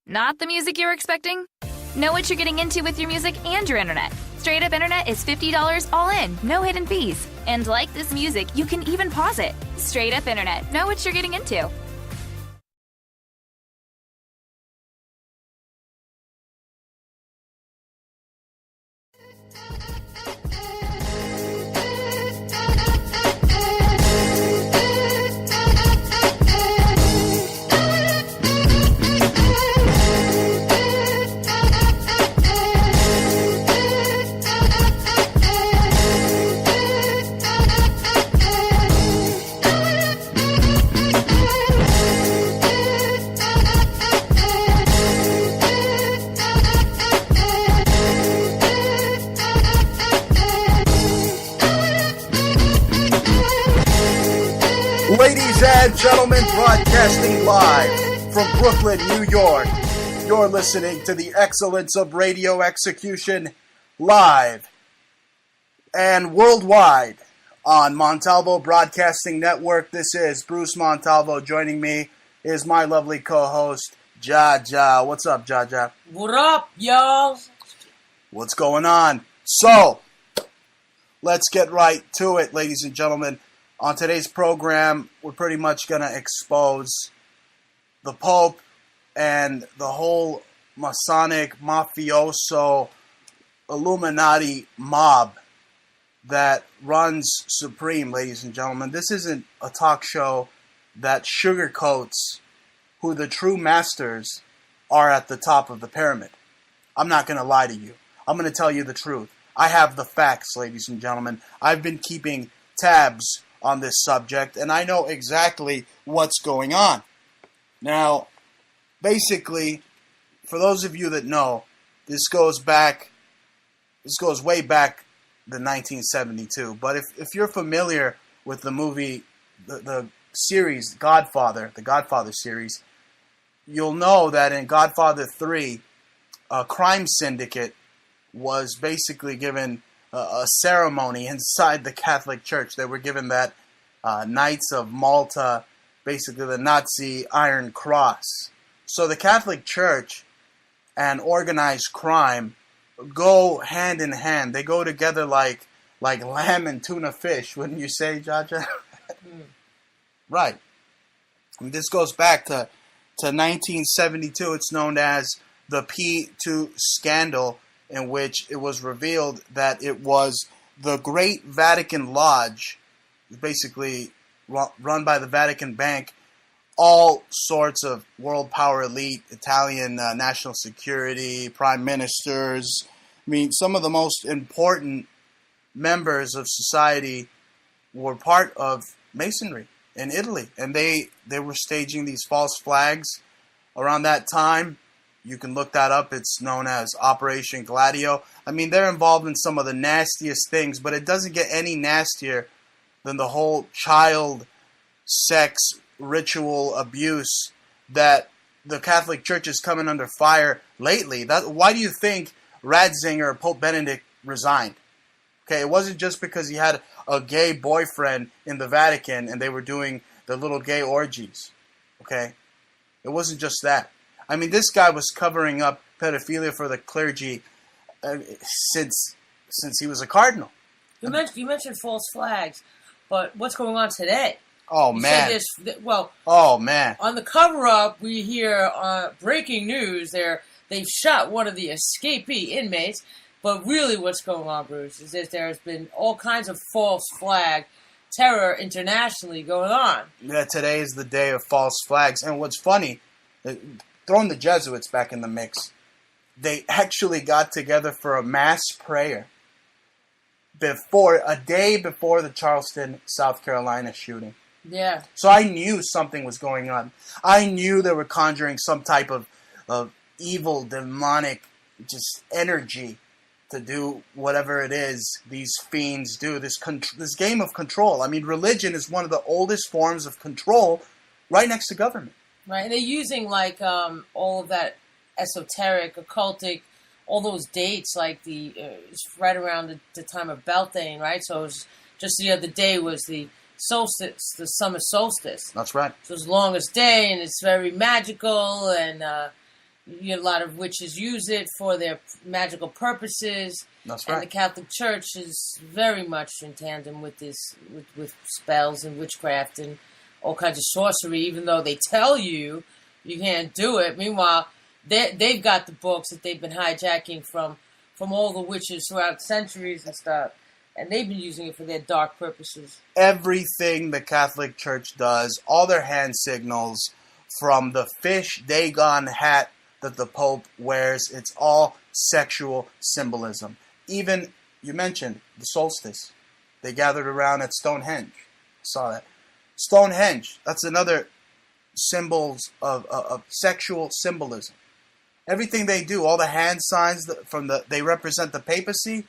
Not the music you were expecting? Know what you're getting into with your music and your internet. Straight Up Internet is $50 all in, no hidden fees. And like this music, you can even pause it. Straight Up Internet. Know what you're getting into. Ladies and gentlemen, broadcasting live from Brooklyn, New York, you're listening to the excellence of radio execution live and worldwide on Montalvo Broadcasting Network. This is Bruce Montalvo. Joining me is my lovely co-host, Jah Jah. What's up, Jah Jah? What up, y'all? What's going on? So, let's get right to it, ladies and gentlemen. On today's program, we're pretty much going to expose the Pope and the whole Masonic, mafioso, Illuminati mob that runs supreme, ladies and gentlemen. This isn't a talk show that sugarcoats who the true masters are at the top of the pyramid. I'm not going to lie to you. I'm going to tell you the truth. I have the facts, ladies and gentlemen. I've been keeping tabs on this subject, and I know exactly what's going on. Now, basically, for those of you that know, this goes way back to 1972. But if you're familiar with the movie, the series Godfather, the Godfather series, you'll know that in Godfather 3, a crime syndicate was basically given a ceremony inside the Catholic Church. They were given that Knights of Malta, basically the Nazi Iron Cross. So the Catholic Church and organized crime go hand in hand. They go together like lamb and tuna fish, wouldn't you say, Jah Jah? Right. And this goes back to 1972. It's known as the P2 scandal, in which it was revealed that it was the Great Vatican Lodge, basically run by the Vatican Bank, all sorts of world power elite, Italian national security, prime ministers. I mean, some of the most important members of society were part of Masonry in Italy. And they were staging these false flags around that time. You can look that up. It's known as Operation Gladio. I mean, they're involved in some of the nastiest things, but it doesn't get any nastier than the whole child sex ritual abuse that the Catholic Church is coming under fire lately. Why do you think Ratzinger, Pope Benedict, resigned? Okay, it wasn't just because he had a gay boyfriend in the Vatican and they were doing the little gay orgies. Okay? It wasn't just that. I mean, this guy was covering up pedophilia for the clergy since he was a cardinal. You mentioned false flags, but what's going on today? Oh, you man. Oh, man. On the cover-up, we hear breaking news. They've shot one of the escapee inmates, but really what's going on, Bruce, is that there's been all kinds of false flag terror internationally going on. Yeah, today is the day of false flags. And what's funny, throwing the Jesuits back in the mix, they actually got together for a mass prayer a day before the Charleston, South Carolina shooting. Yeah. So I knew something was going on. I knew they were conjuring some type of evil, demonic, just energy to do whatever it is these fiends do. This game of control. I mean, religion is one of the oldest forms of control, right next to government. Right, and they're using all of that esoteric, occultic, all those dates, like it's right around the time of Beltane, right? So it was just the other day was the solstice, the summer solstice. That's right. So it's the longest day, and it's very magical, and A lot of witches use it for their magical purposes. That's right. And the Catholic Church is very much in tandem with this, with spells and witchcraft and all kinds of sorcery, even though they tell you can't do it. Meanwhile, they've got the books that they've been hijacking from all the witches throughout centuries and stuff. And they've been using it for their dark purposes. Everything the Catholic Church does, all their hand signals, from the fish Dagon hat that the Pope wears, it's all sexual symbolism. Even, you mentioned, the solstice. They gathered around at Stonehenge. Saw that. Stonehenge, that's another symbols of sexual symbolism. Everything they do, all the hand signs they represent the papacy.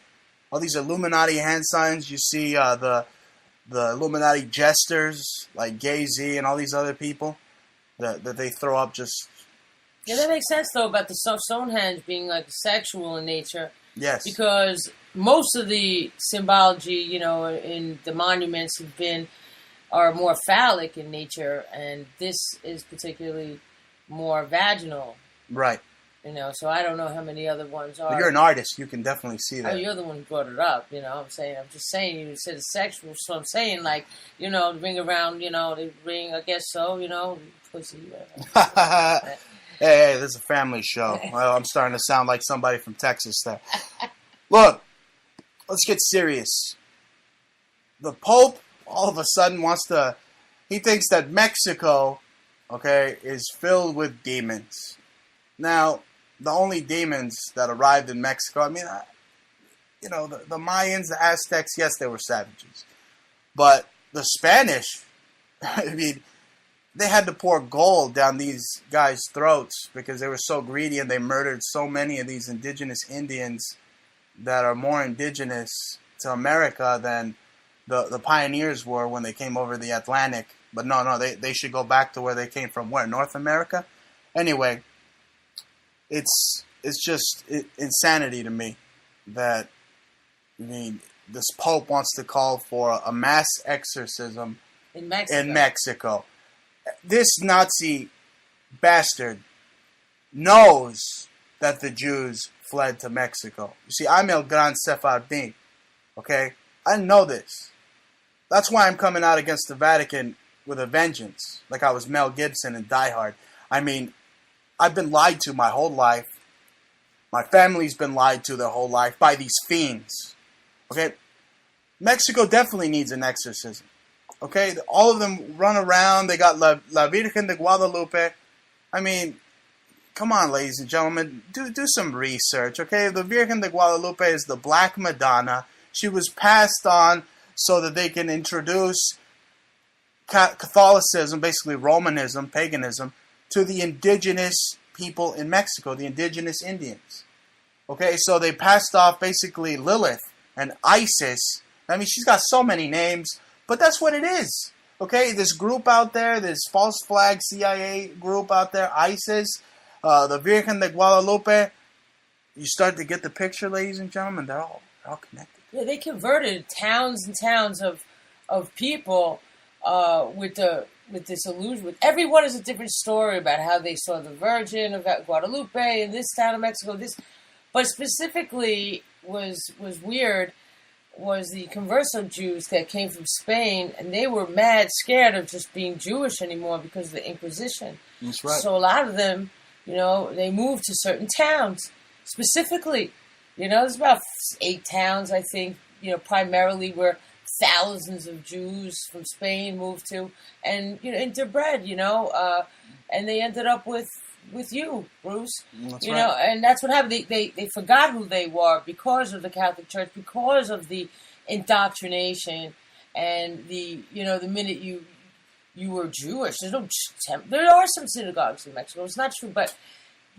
All these Illuminati hand signs, you see the Illuminati jesters like Gay-Z and all these other people that they throw up just... Yeah, that makes sense, though, about the Stonehenge being like sexual in nature. Yes. Because most of the symbology, in the monuments are more phallic in nature, and this is particularly more vaginal. Right. So I don't know how many other ones are. But you're an artist. You can definitely see that. Oh, you're the one who brought it up. I'm just saying, you said it's sexual, so I'm saying, like, the ring around, the ring, I guess so, pussy. Hey, this is a family show. Well, I'm starting to sound like somebody from Texas there. Look, let's get serious. The Pope all of a sudden he thinks that Mexico, is filled with demons. Now, the only demons that arrived in Mexico, the Mayans, the Aztecs, yes, they were savages. But the Spanish, they had to pour gold down these guys' throats because they were so greedy and they murdered so many of these indigenous Indians that are more indigenous to America than the pioneers were when they came over the Atlantic. But no, they should go back to where they came from. Where? North America? Anyway, it's just insanity to me that this Pope wants to call for a mass exorcism in Mexico. This Nazi bastard knows that the Jews fled to Mexico. You see, I'm El Gran Sefardin, okay? I know this. That's why I'm coming out against the Vatican with a vengeance, like I was Mel Gibson in Die Hard. I've been lied to my whole life. My family's been lied to their whole life by these fiends, okay? Mexico definitely needs an exorcism. Okay, all of them run around. They got La Virgen de Guadalupe. Come on, ladies and gentlemen, do some research. Okay, the Virgen de Guadalupe is the Black Madonna. She was passed on so that they can introduce Catholicism, basically Romanism, paganism, to the indigenous people in Mexico, the indigenous Indians. Okay, so they passed off basically Lilith and Isis. She's got so many names. But that's what it is, okay? This group out there, this false flag CIA group out there, ISIS, the Virgen de Guadalupe, you start to get the picture, ladies and gentlemen. They're all connected. Yeah, they converted towns and towns of people with this illusion. Everyone is a different story about how they saw the Virgin of Guadalupe in this town of Mexico. But specifically was weird. Was the Converso Jews that came from Spain, and they were mad scared of just being Jewish anymore because of the Inquisition. That's right. So a lot of them, they moved to certain towns. Specifically, there's about 8 towns, I think, primarily where thousands of Jews from Spain moved to, and, interbred, and they ended up with you, Bruce. That's right. Right. And that's what happened. They forgot who they were because of the Catholic Church, because of the indoctrination, and the minute you were Jewish, there are some synagogues in Mexico. It's not true, but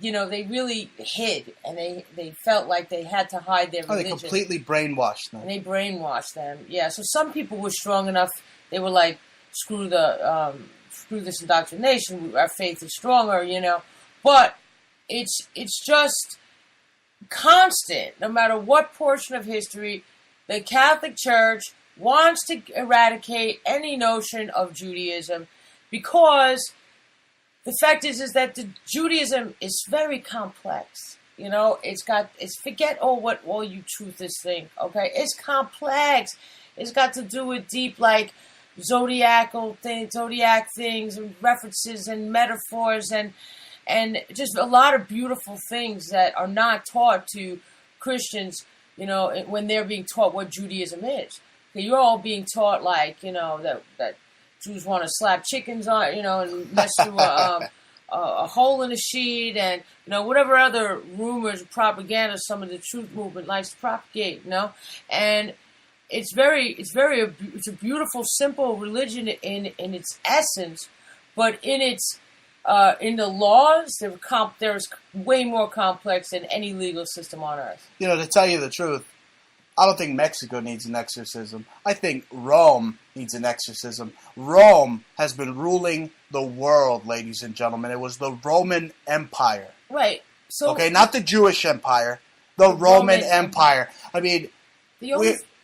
they really hid, and they felt like they had to hide their religion. They completely brainwashed them. And they brainwashed them. Yeah. So some people were strong enough. They were like, screw this indoctrination. Our faith is stronger, But it's just constant. No matter what portion of history, the Catholic Church wants to eradicate any notion of Judaism because the fact is that the Judaism is very complex. You know, it's forget what all you truthists think. Okay, it's complex. It's got to do with deep like zodiac things and references and metaphors and just a lot of beautiful things that are not taught to Christians. You know, when they're being taught what Judaism is. You're all being taught like, you know, that Jews want to slap chickens on, you know, and mess through a hole in a sheet, and you know whatever other rumors, propaganda some of the truth movement likes to propagate, you know, and it's a beautiful, simple religion in its essence, but in its in the laws, there's way more complex than any legal system on earth. You know, to tell you the truth, I don't think Mexico needs an exorcism. I think Rome needs an exorcism. Rome has been ruling the world, ladies and gentlemen. It was the Roman Empire. Right. So okay, not the Jewish Empire, the Roman Empire. I mean,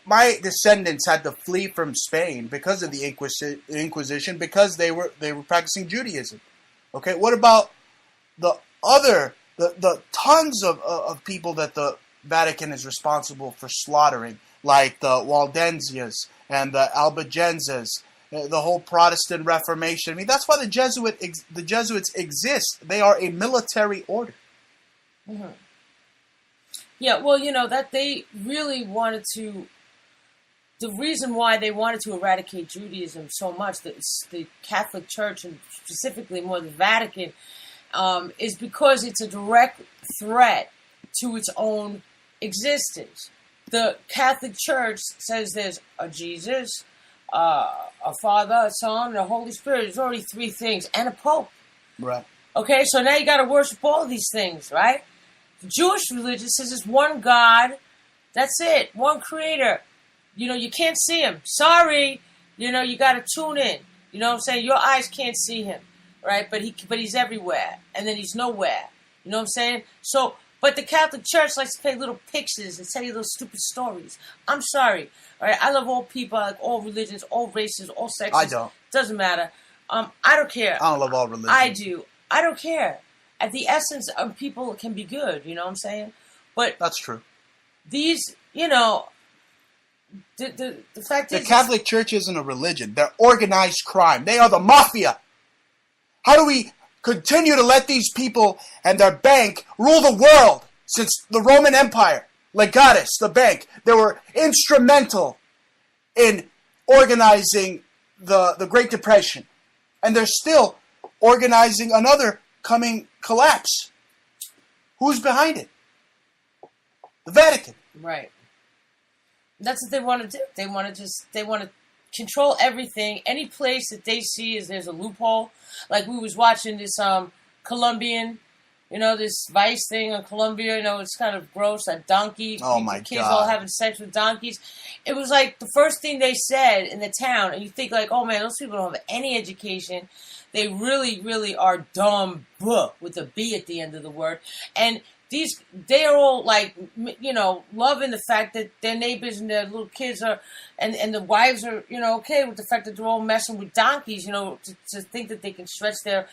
my descendants had to flee from Spain because of the Inquisition, because they were practicing Judaism. Okay, what about the tons of people that the Vatican is responsible for slaughtering, like the Waldensians and the Albigenses, the whole Protestant Reformation? I mean, that's why the Jesuits exist. They are a military order. Mm-hmm. Yeah, well, you know, that they really wanted to... The reason why they wanted to eradicate Judaism so much, the Catholic Church, and specifically more the Vatican, is because it's a direct threat to its own existence. The Catholic Church says there's a Jesus, a Father, a Son, and a Holy Spirit. There's already three things, and a Pope. Right. Okay, so now you got to worship all of these things, right? The Jewish religion says there's one God. That's it. One Creator. You know, you can't see him. Sorry. You know, you got to tune in. You know what I'm saying? Your eyes can't see him, right? But he's everywhere. And then he's nowhere. You know what I'm saying? So, but the Catholic Church likes to play little pictures and tell you those stupid stories. I'm sorry. All right? I love all people. I like all religions, all races, all sexes. I don't. Doesn't matter. I don't care. I don't love all religions. I do. I don't care. At the essence of people can be good. You know what I'm saying? But that's true. These, you know... The fact is... The Catholic Church isn't a religion. They're organized crime. They are the mafia. How do we continue to let these people and their bank rule the world since the Roman Empire, Legatus, the bank, they were instrumental in organizing the Great Depression. And they're still organizing another coming collapse. Who's behind it? The Vatican. Right. That's what they want to do. They want to control everything. Any place that they see there's a loophole. Like we was watching this Colombian, you know, this Vice thing on Colombia. You know, it's kind of gross. That donkey. Oh my God. Kids all having sex with donkeys. It was like the first thing they said in the town, and you think like, oh man, those people don't have any education. They really, really are dumb, with a B at the end of the word, and. They are all like, you know, loving the fact that their neighbors and their little kids are, and the wives are, you know, okay with the fact that they're all messing with donkeys, you know, to think that they can stretch their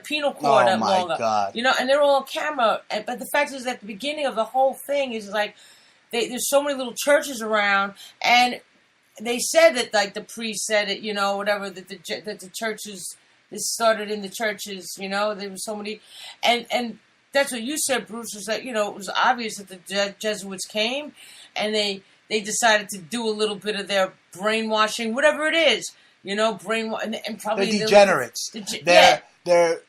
penal cord up longer. Oh my God. You know, and they're all on camera. But the fact is, at the beginning of the whole thing is like, there's so many little churches around, and they said that, like the priest said it, you know, whatever, that the churches, this started in the churches, you know, there were so many, and that's what you said, Bruce, is that, you know, it was obvious that the Jesuits came and they decided to do a little bit of their brainwashing, whatever it is, you know, and probably... They're degenerates. They're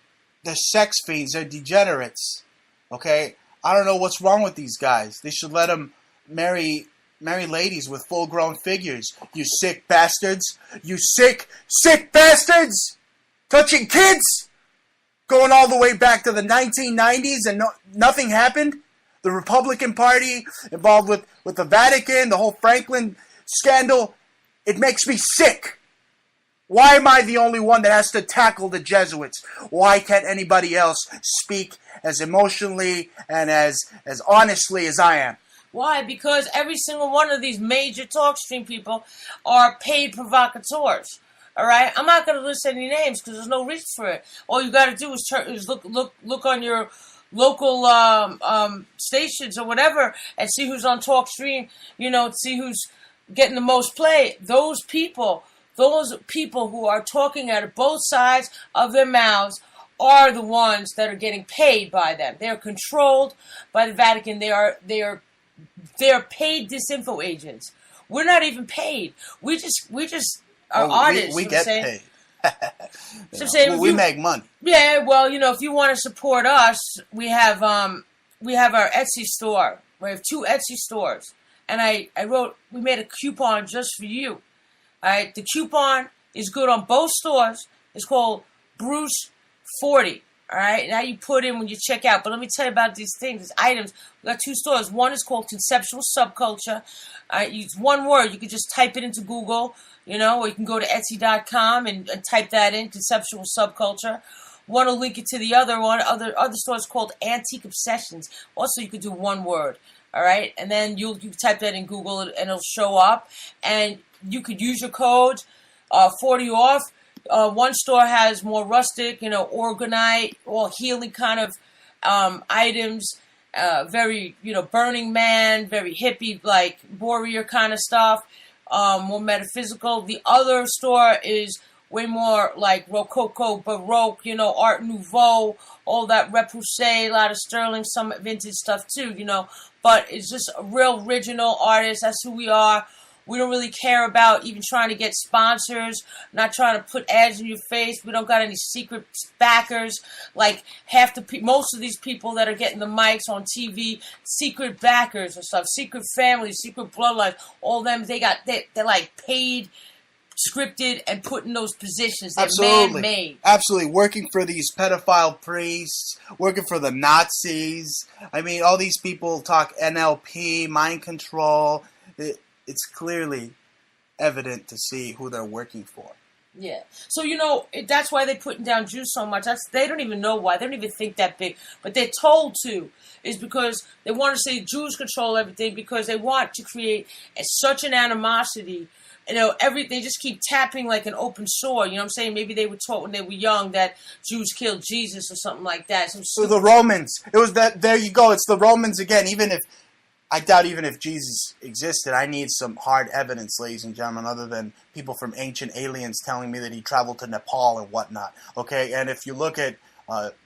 sex fiends. They're degenerates. Okay? I don't know what's wrong with these guys. They should let them marry ladies with full-grown figures. You sick bastards. You sick bastards! Touching kids! Going all the way back to the 1990s and nothing happened. The Republican Party involved with the Vatican, the whole Franklin scandal. It makes me sick. Why am I the only one that has to tackle the Jesuits? Why can't anybody else speak as emotionally and as honestly as I am? Why? Because every single one of these major talk stream people are paid provocateurs. All right, I'm not going to list any names because there's no reason for it. All you got to do is look on your local stations or whatever and see who's on TalkStream. See who's getting the most play. Those people who are talking out of both sides of their mouths are the ones that are getting paid by them. They're controlled by the Vatican. They are paid disinfo agents. We're not even paid. We just are artists. We get paid. So I'm saying, we make money. Yeah, well, if you want to support us, we have our Etsy store. We have 2 Etsy stores, and we made a coupon just for you. All right, the coupon is good on both stores. It's called Bruce 40. All right, now you put in when you check out. But let me tell you about these things, these items. We got 2 stores. One is called Conceptual Subculture. It's one word. You can just type it into Google, or you can go to Etsy.com and type that in, Conceptual Subculture. One will link it to the other one. Other store is called Antique Obsessions. Also, you could do one word. All right, and then you type that in Google and it'll show up. And you could use your code 40 off. One store has more rustic, organite, all healing kind of items, very, Burning Man, very hippie, like warrior kind of stuff, more metaphysical. The other store is way more like Rococo, Baroque, Art Nouveau, all that repoussé, a lot of sterling, some vintage stuff too, But it's just a real original artist. That's who we are. We don't really care about even trying to get sponsors, not trying to put ads in your face. We don't got any secret backers. Like most of these people that are getting the mics on TV, secret backers and stuff, secret families, secret bloodlines, all them, they're like paid, scripted, and put in those positions. They're man-made. Absolutely. Working for these pedophile priests, working for the Nazis. I mean, all these people talk NLP, mind control. It's clearly evident to see who they're working for. Yeah. So, that's why they're putting down Jews so much. They don't even know why. They don't even think that big. But they're told to. Is because they want to say Jews control everything because they want to create such an animosity. They just keep tapping like an open sore. You know what I'm saying? Maybe they were taught when they were young that Jews killed Jesus or something like that. So the Romans. It was that. There you go. It's the Romans again. I doubt even if Jesus existed, I need some hard evidence, ladies and gentlemen, other than people from ancient aliens telling me that he traveled to Nepal and whatnot. Okay, and if you look at,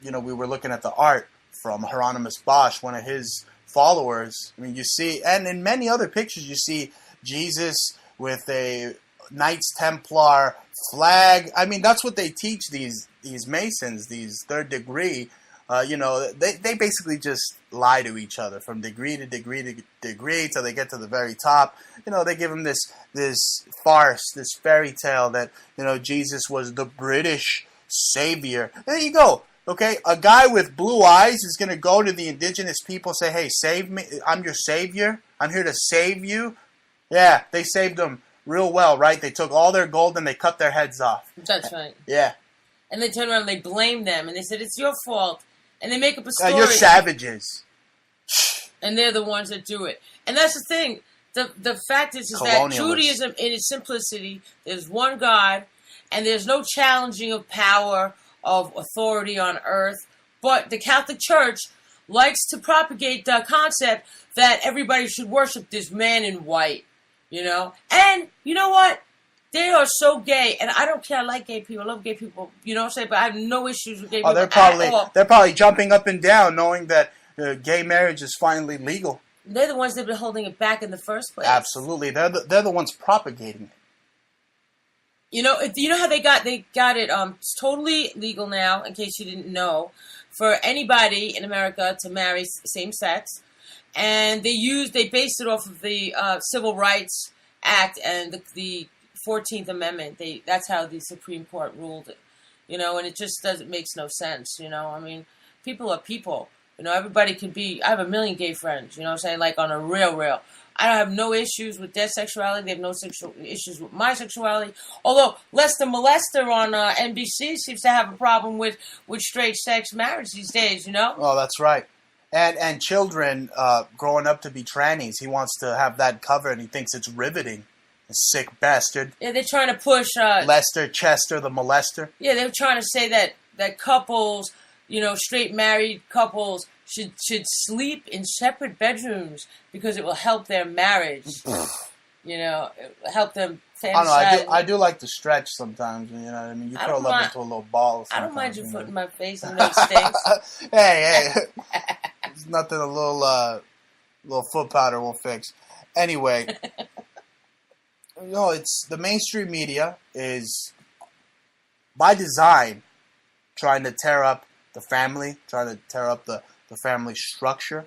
we were looking at the art from Hieronymus Bosch, one of his followers. I mean, you see, and in many other pictures, you see Jesus with a Knights Templar flag. I mean, that's what they teach these Masons, these third degree. They basically just lie to each other from degree to degree to degree till they get to the very top. They give them this farce, this fairy tale that, Jesus was the British savior. There you go. Okay, a guy with blue eyes is going to go to the indigenous people and say, hey, save me. I'm your savior. I'm here to save you. Yeah, they saved them real well, right? They took all their gold and they cut their heads off. That's right. Yeah. And they turn around and they blame them and they said, it's your fault. And they make up a story. You're savages. And they're the ones that do it. And that's the thing. The fact is that Judaism, in its simplicity, there's one God, and there's no challenging of power, of authority on earth. But the Catholic Church likes to propagate the concept that everybody should worship this man in white, And you know what? They are so gay, and I don't care. I like gay people. I love gay people. You know what I'm saying? But I have no issues with gay people. They're probably jumping up and down, knowing that gay marriage is finally legal. They're the ones that have been holding it back in the first place. Absolutely, they're the ones propagating it. You know how they got it? It's totally legal now. In case you didn't know, for anybody in America to marry same sex, and they based it off of the Civil Rights Act and the 14th Amendment. That's how the Supreme Court ruled it, and it just makes no sense, I mean, people are people, everybody can be. I have a million gay friends, what I'm saying, like on a real. I don't have no issues with their sexuality. They have no sexual issues with my sexuality. Although Lester Molester on NBC seems to have a problem with straight sex marriage these days, Oh, that's right. And children growing up to be trannies, he wants to have that covered, and he thinks it's riveting. a sick bastard. Yeah, they're trying to push Lester Chester, the molester. Yeah, they were trying to say that couples, straight married couples should sleep in separate bedrooms because it will help their marriage. Help them fantasize. I don't know. I do like to stretch sometimes. You know what I mean? You curl up into a little ball. I don't mind your foot in my face and those stinks. Hey, there's nothing a little foot powder won't fix. Anyway, it's the mainstream media is by design trying to tear up the family, trying to tear up the family structure,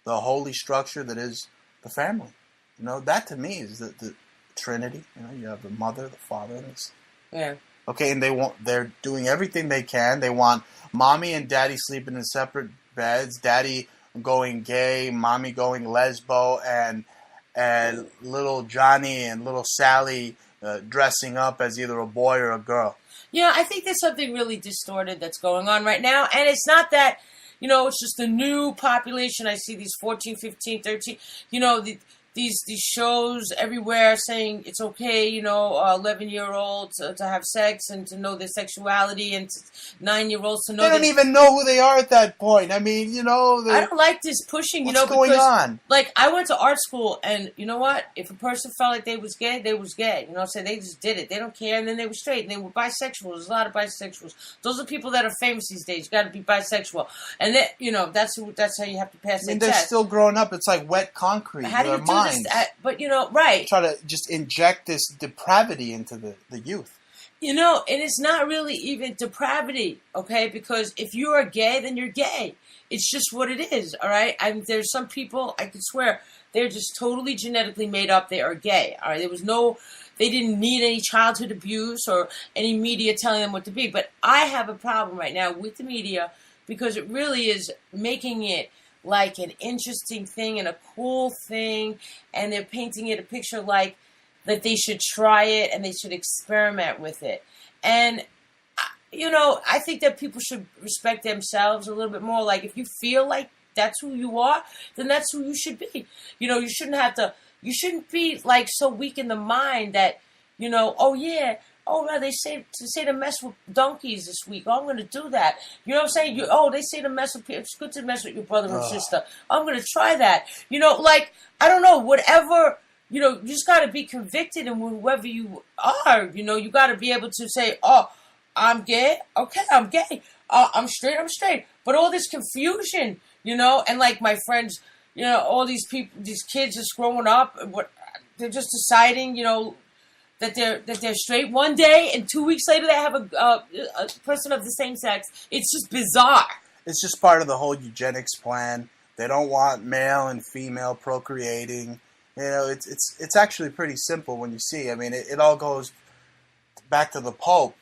the holy structure that is the family. That to me is the Trinity. You have the mother, the father, and the yeah. Okay, and they're doing everything they can. They want mommy and daddy sleeping in separate beds, daddy going gay, mommy going lesbo, and little Johnny and little Sally dressing up as either a boy or a girl. Yeah, I think there's something really distorted that's going on right now, and it's not that, it's just the new population. I see these 14, 15, 13, these shows everywhere saying it's okay, 11-year-olds to have sex and to know their sexuality, and 9-year-olds to know. They don't even know who they are at that point. I mean, I don't like this pushing. What's going on? Like, I went to art school, and you know what? If a person felt like they was gay, they was gay. So they just did it. They don't care, and then they were straight, and they were bisexual. There's a lot of bisexuals. Those are people that are famous these days. You got to be bisexual, and that that's how you have to pass. I mean, they're still growing up. It's like wet concrete. How do you do minds. this? But right. Try to just inject this depravity into the youth. And it's not really even depravity, okay? Because if you are gay, then you're gay. It's just what it is, all right? There's some people, I can swear, they're just totally genetically made up. They are gay, all right? They didn't need any childhood abuse or any media telling them what to be. But I have a problem right now with the media because it really is making it like an interesting thing and a cool thing, and they're painting it a picture like that they should try it and they should experiment with it. And, I think that people should respect themselves a little bit more. Like, if you feel like that's who you are, then that's who you should be. You shouldn't be, like, so weak in the mind that, they say to mess with donkeys this week. Oh, I'm going to do that. You know what I'm saying? They say to mess with people. It's good to mess with your brother or sister. I'm going to try that. I don't know, whatever, you just got to be convicted in whoever you are. You got to be able to say, oh, I'm gay. Okay, I'm gay. I'm straight. I'm straight. But all this confusion, and like my friends, all these people, these kids just growing up, they're just deciding, that they're straight one day, and 2 weeks later they have a person of the same sex. It's just bizarre. It's just part of the whole eugenics plan. They don't want male and female procreating. It's actually pretty simple when you see. I mean, it all goes back to the Pope.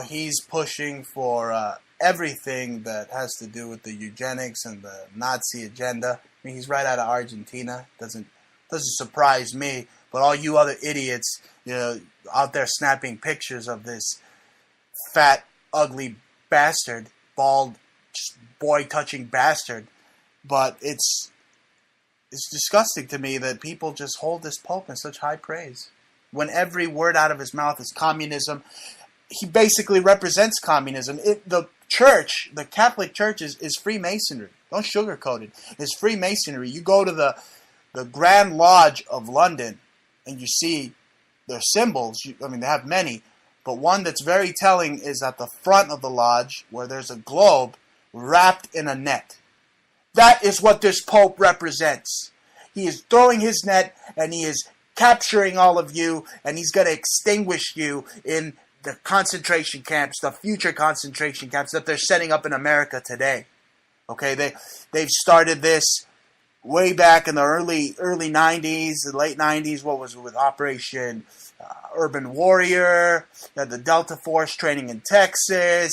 He's pushing for everything that has to do with the eugenics and the Nazi agenda. I mean, he's right out of Argentina. Doesn't surprise me. But all you other idiots, out there snapping pictures of this fat, ugly bastard, bald, boy-touching bastard. But it's disgusting to me that people just hold this Pope in such high praise. When every word out of his mouth is communism, he basically represents communism. The church, the Catholic Church, is Freemasonry. Don't sugarcoat it. It's Freemasonry. You go to the Grand Lodge of London, and you see their symbols. They have many, but one that's very telling is at the front of the lodge where there's a globe wrapped in a net. That is what this Pope represents. He is throwing his net, and he is capturing all of you, and he's going to extinguish you in the concentration camps, the future concentration camps that they're setting up in America today. Okay, they've started this way back in the early 90s, the late 90s. What was it with Operation Urban Warrior? The Delta Force training in Texas.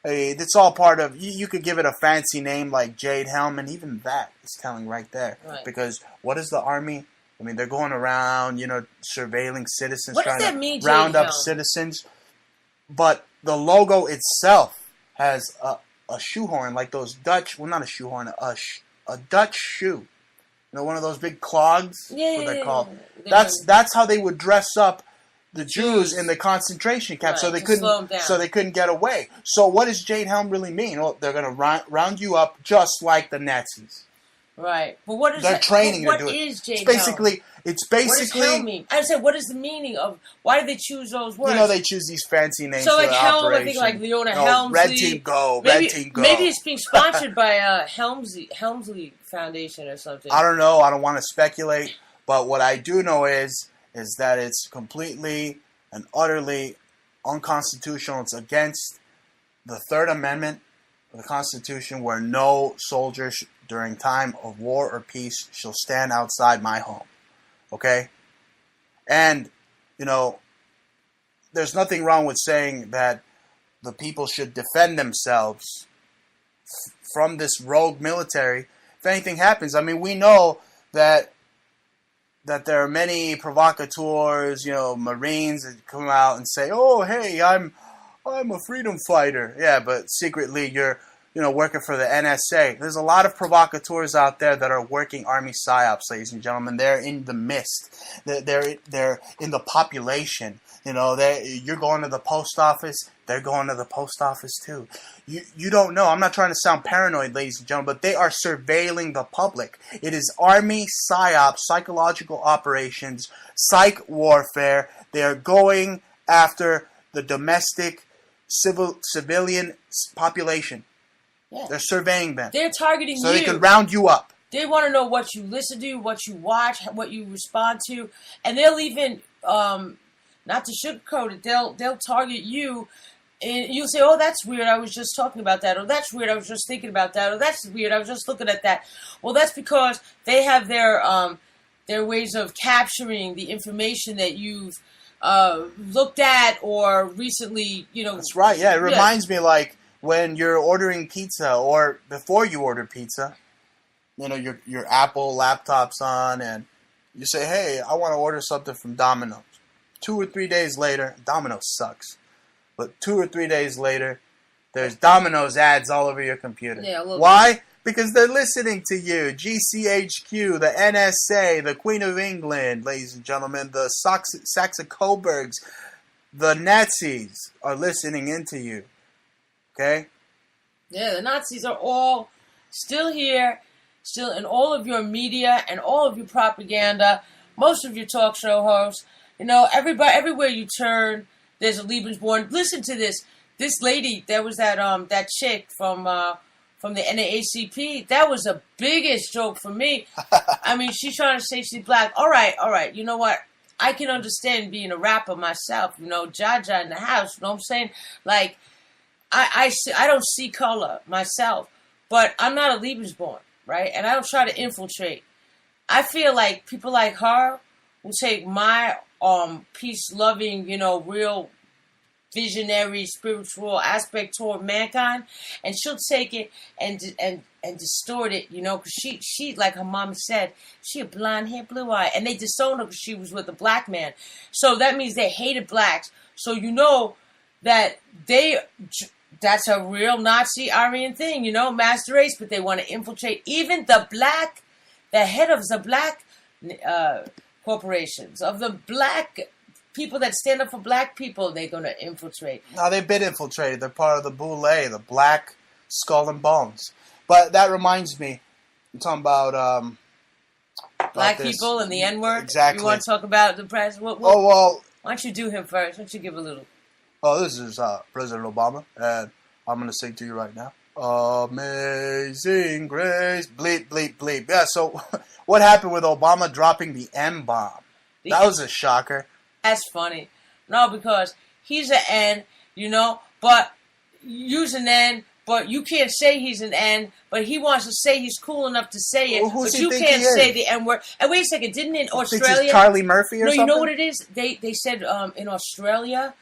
It's all part of. You could give it a fancy name like Jade Helm, and even that is telling right there. Right. Because what is the army? They're going around, surveilling citizens, what trying does that to mean, round up citizens. But the logo itself has a shoehorn, like those Dutch. Well, not a shoehorn, a Dutch shoe. one of those big clogs. Yeah, what they're yeah, called. yeah. That's how they would dress up the Jews in the concentration camp, so they couldn't get away. So what does Jade Helm really mean? Well, they're going to round you up just like the Nazis. Right, but what is they're training what to do it? Is Jade It's basically. What does Helm mean? I said, what is the meaning of? Why did they choose those words? They choose these fancy names. So for like the Helm, operation. I think like Leona Helmsley. Red Team Go. Red Team Go. Maybe it's being sponsored by Helmsley Foundation or something. I don't know. I don't want to speculate, but what I do know is that it's completely and utterly unconstitutional. It's against the Third Amendment of the Constitution, where no soldier during time of war or peace shall stand outside my home. Okay? And, there's nothing wrong with saying that the people should defend themselves from this rogue military if anything happens. I mean, we know that there are many provocateurs, Marines that come out and say, "Oh, hey, I'm a freedom fighter." Yeah, but secretly you're working for the NSA. There's a lot of provocateurs out there that are working army psyops, ladies and gentlemen. They're in the midst. They're in the population. You're going to the post office. They're going to the post office too. You don't know. I'm not trying to sound paranoid, ladies and gentlemen, but they are surveilling the public. It is army psyops, psychological operations, psych warfare. They are going after the domestic civilian population. Yeah. They're surveying them. They're targeting you. So they can round you up. They want to know what you listen to, what you watch, what you respond to. And they'll even, not to sugarcoat it, they'll target you. And you'll say, "Oh, that's weird. I was just talking about that." Or, "That's weird. I was just thinking about that." Or, "That's weird. I was just looking at that." Well, that's because they have their ways of capturing the information that you've looked at or recently, That's right. Yeah, it reminds me like when you're ordering pizza or before you order pizza, your Apple laptop's on and you say, "Hey, I want to order something from Domino's." 2 or 3 days later, Domino's sucks. But 2 or 3 days later, there's Domino's ads all over your computer. Yeah, why? Because they're listening to you. GCHQ, the NSA, the Queen of England, ladies and gentlemen, the Saxe-Coburgs, the Nazis are listening into you. Okay? Yeah, the Nazis are all still here, still in all of your media and all of your propaganda, most of your talk show hosts. Everywhere you turn, there's a Lebensborn. Listen to this. This lady, there was that chick from the NAACP. That was the biggest joke for me. I mean, she's trying to say she's black. All right. You know what? I can understand being a rapper myself. Jah Jah in the house. You know what I'm saying? Like, I don't see color myself, but I'm not a Lebensborn, right? And I don't try to infiltrate. I feel like people like her will take my peace-loving, real visionary, spiritual aspect toward mankind, and she'll take it and distort it, because she, like her mama said, she a blonde hair, blue eye, and they disowned her because she was with a black man. So that means they hated blacks. So that that's a real Nazi Aryan thing, master race, but they want to infiltrate even the head of the black corporations, of the black people that stand up for black people, they're going to infiltrate. No, they've been infiltrated. They're part of the Boule, the Black Skull and Bones. But that reminds me, I'm talking about black people and the N-word? Exactly. You want to talk about the president? Oh, well. Why don't you do him first? Why don't you give a little? Oh, this is President Obama, and I'm going to sing to you right now. Amazing Grace. Bleep, bleep, bleep. Yeah, so what happened with Obama dropping the M-bomb? That was a shocker. That's funny. No, because he's an N, but use an N, but you can't say he's an N, but he wants to say he's cool enough to say it, well, but you can't say the N-word. And wait a second, didn't in Australia... It's Charlie Murphy or something? No, you know what it is? They said in Australia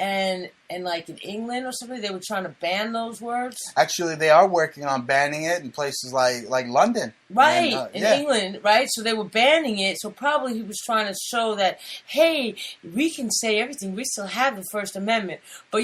and like in England or something, they were trying to ban those words. Actually, they are working on banning it in places like London. Right, and, England, right? So they were banning it. So probably he was trying to show that, hey, we can say everything. We still have the First Amendment. But,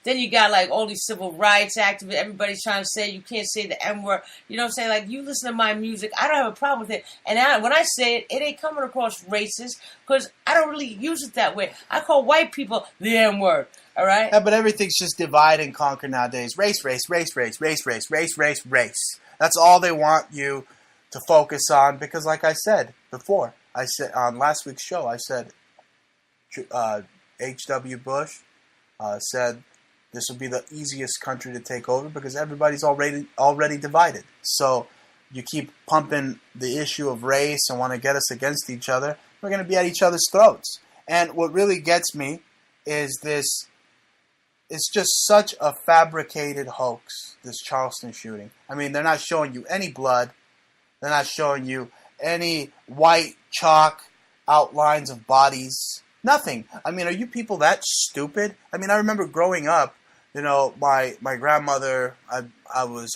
Then you got like all these civil rights activists. Everybody's trying to say you can't say the N word. You know what I'm saying? Like, you listen to my music, I don't have a problem with it. And when I say it, it ain't coming across racist because I don't really use it that way. I call white people the N word. All right. Yeah, but everything's just divide and conquer nowadays. Race, race, race, race, race, race, race, race, race. That's all they want you to focus on because, like I said before, I said on last week's show, I said H.W. Bush said this would be the easiest country to take over because everybody's already divided. So you keep pumping the issue of race and want to get us against each other, we're going to be at each other's throats. And what really gets me is this. It's just such a fabricated hoax, this Charleston shooting. I mean, they're not showing you any blood. They're not showing you any white chalk outlines of bodies. Nothing. I mean, are you people that stupid? I mean, I remember growing up, you know, my grandmother, I was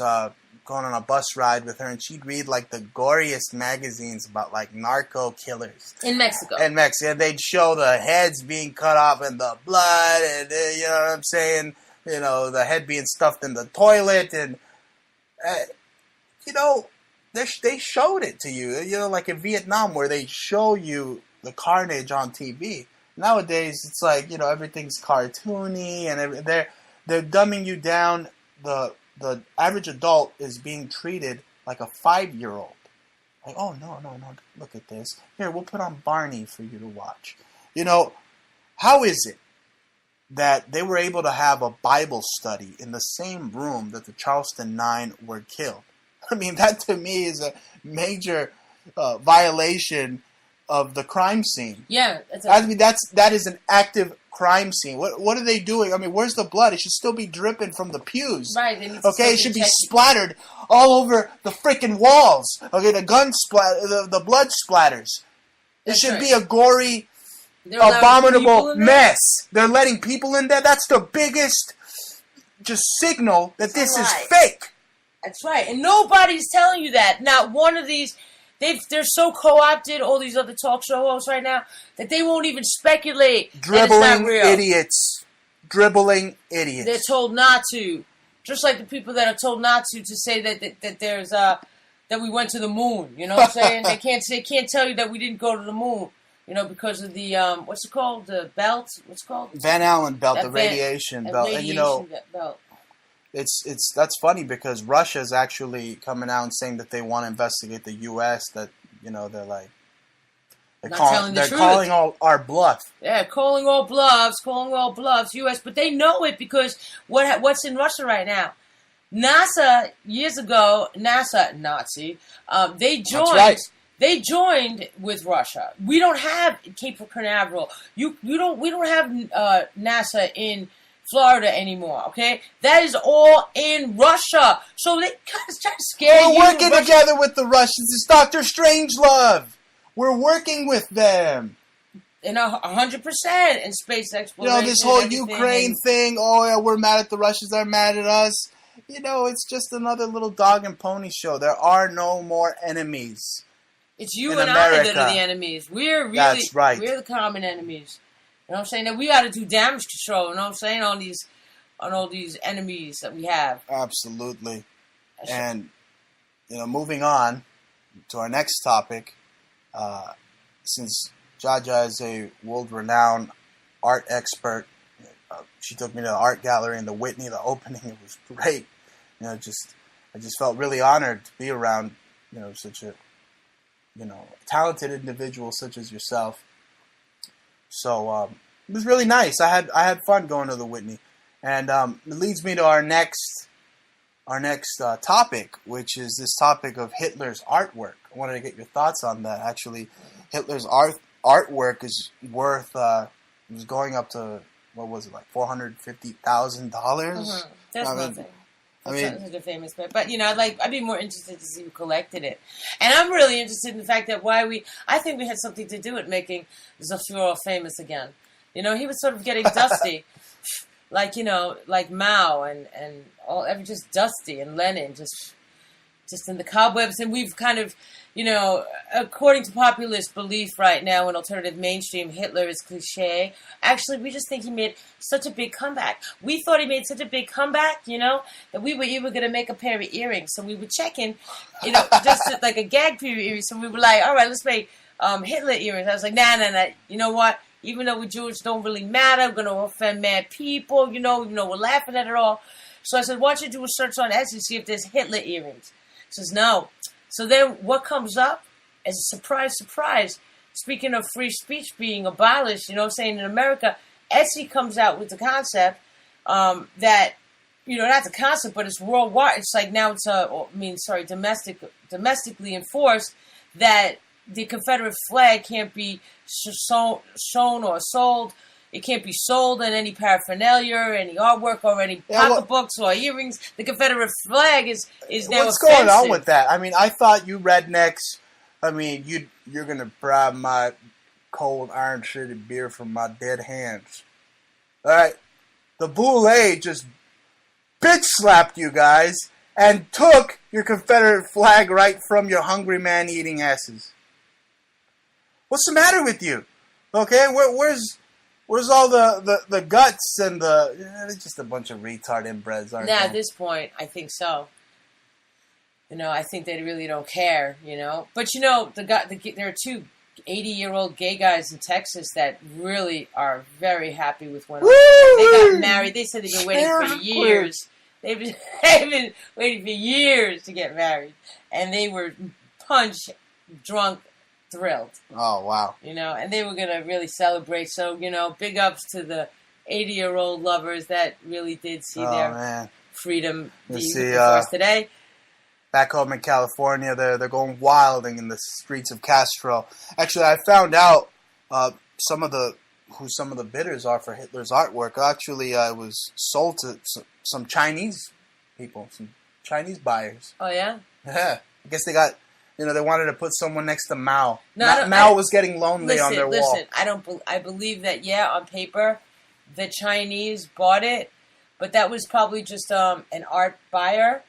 going on a bus ride with her, and she'd read, like, the goriest magazines about, like, narco killers. In Mexico. In Mexico. And they'd show the heads being cut off and the blood, and, you know what I'm saying? You know, the head being stuffed in the toilet, and, you know, they showed it to you. You know, like in Vietnam, where they show you the carnage on TV. Nowadays, it's like, you know, everything's cartoony, and they're dumbing you down. The average adult is being treated like a 5-year-old. Like, oh, no, look at this. Here, we'll put on Barney for you to watch. You know, how is it that they were able to have a Bible study in the same room that the Charleston 9 were killed? I mean, that to me is a major violation of the crime scene. Yeah. I mean, that is an active crime scene. What are they doing? I mean, where's the blood? It should still be dripping from the pews. Right. Okay, it should be splattered all over the freaking walls. Okay, the the blood splatters. It should be a gory, abominable mess. They're letting people in there. That's the biggest just signal that this is fake. That's right. And nobody's telling you that. Not one of these... They're so co-opted, all these other talk show hosts right now, that they won't even speculate that it's not real. Dribbling idiots. They're told not to. Just like the people that are told not to say that there's that we went to the moon. You know what I'm saying? They can't tell you that we didn't go to the moon. You know, because of the what's it called? The belt. What's it called? Van Allen belt, the radiation belt. And you know, belt. That's funny because Russia's actually coming out and saying that they want to investigate the U.S. That, you know, they're calling all our bluff. Yeah, calling all bluffs, U.S. But they know it because what's in Russia right now? NASA years ago, Nazi, they joined. That's right. They joined with Russia. We don't have Cape Canaveral. We don't have NASA in Florida anymore, okay? That is all in Russia. So they kind of try to scare you. We're working together with the Russians. It's Dr. Strangelove. We're working with them. And 100% in space exploration. You know, this whole Ukraine thing, oh, yeah, we're mad at the Russians, they're mad at us. You know, it's just another little dog and pony show. There are no more enemies. It's you and I that are the enemies. We're really, that's right. We're the common enemies. You know what I'm saying? That we got to do damage control. You know what I'm saying? On all these enemies that we have. Absolutely. And, you know, moving on to our next topic, since Jah Jah is a world-renowned art expert, she took me to the art gallery in the Whitney, the opening. It was great. You know, I just felt really honored to be around, you know, such a, you know, talented individual such as yourself. So it was really nice. I had fun going to the Whitney, and it leads me to our next topic, which is this topic of Hitler's artwork. I wanted to get your thoughts on that. Actually, Hitler's artwork is worth was going up to, what was it, like $450,000? Mm-hmm. That's nothing. I mean, such a famous bit, but you know, I'd be more interested to see who collected it, and I'm really interested in the fact that I think we had something to do with making Zafirov famous again. You know, he was sort of getting dusty, like, you know, like Mao and just dusty, and Lenin just just in the cobwebs. And we've kind of, according to populist belief right now in alternative mainstream, Hitler is cliche. Actually, we just think he made such a big comeback. We thought he made such a big comeback, that we were even going to make a pair of earrings. So we were checking, just like a gag pair of earrings. So we were like, all right, let's make Hitler earrings. I was like, nah. You know what? Even though we Jewish don't really matter, we're going to offend mad people, even though we're laughing at it all. So I said, why don't you do a search on Etsy to see if there's Hitler earrings? He says, no. So then what comes up as a surprise, speaking of free speech being abolished, saying in America, Etsy comes out with the concept that, not the concept, but it's worldwide. It's like now it's, domestically enforced that the Confederate flag can't be shown or sold. It can't be sold in any paraphernalia, any artwork, or any pocketbooks or earrings. The Confederate flag is now what's offensive. going on with that? I mean, I thought you rednecks, you're going to bribe my cold iron-shitted beer from my dead hands. All right? The Boule just bitch-slapped you guys and took your Confederate flag right from your hungry man-eating asses. What's the matter with you? Okay, where's all the guts and they're just a bunch of retard inbreds, aren't they? Now, at this point, I think so. I think they really don't care, But, there are two 80-year-old gay guys in Texas that really are very happy with one another. They got married. They said they've been waiting for years. They've been waiting for years to get married. And they were punch drunk, thrilled. Oh, wow. And they were going to really celebrate. So, big ups to the 80-year-old lovers that really did see their freedom being enforced today. Back home in California, they're going wilding in the streets of Castro. Actually, I found out who some of the bidders are for Hitler's artwork. Actually, it was sold to some Chinese people, some Chinese buyers. Oh, yeah? Yeah. I guess they got... they wanted to put someone next to Mao. Mao was getting lonely on their wall. I believe that, on paper, the Chinese bought it, but that was probably just an art buyer.